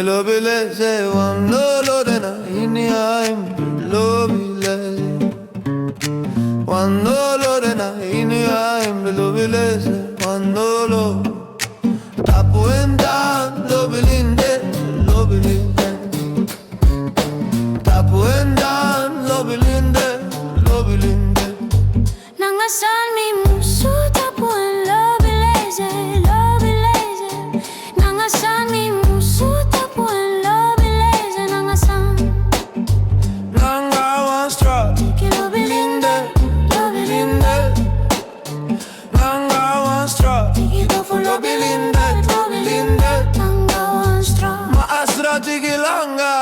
lo bilese wan lo de na ini embre lo bilese wan lo de na ini embre lo bilese wan lo tapo endan lo bilinde tapo endan lo bilinde Nangasan mi musu tapuan lo bilese Nangasan mi musu tapuan lo bilese Nangasan Nanga wan straw que lo bilinde Nanga wan straw Tiki do for lo bilinde Nanga wan straw Ma astra tiki langa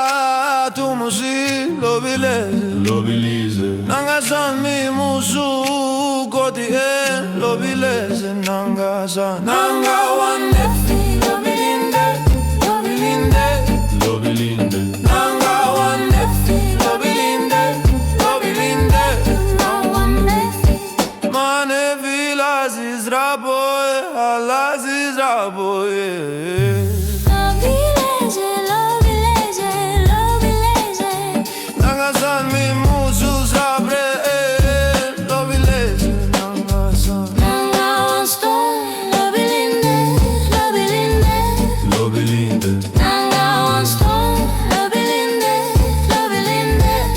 tu musi lo bilese Nanga san mi musu koti lo bilese Nanga san Nanga wan nefi lo bilinde Nanga wan nefi lo bilinde Nanga wan nefi Ma nefi lazis raboy lazis raboy Lo bilese Nanga san mi musu sabre lo bilese Nanga san Nanga wan stone lo bilinde Nanga wan stone lo bilinde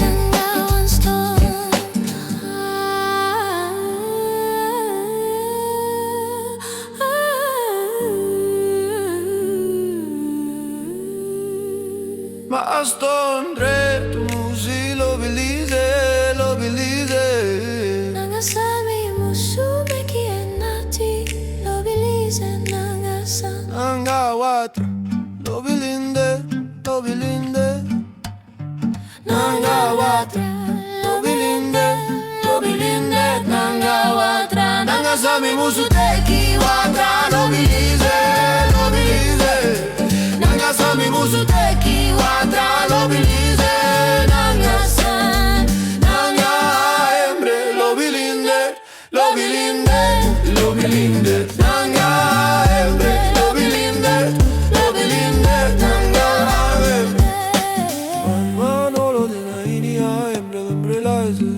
Nanga wan stone Ma aston re tu musi lo bilese Nangasan mi musu meki enati lo bilise Nangasan Nanga watra lo bilinde Nanga watra lo bilinde Nanga watra Nanga san mi musu teki watra lo bilese Nanga san mi musu teki watra lo bilese Nangasan Nanga embre lo bilinde Nanga embre lo bilinde Nanga embre Manolo de la inia embre lo bilese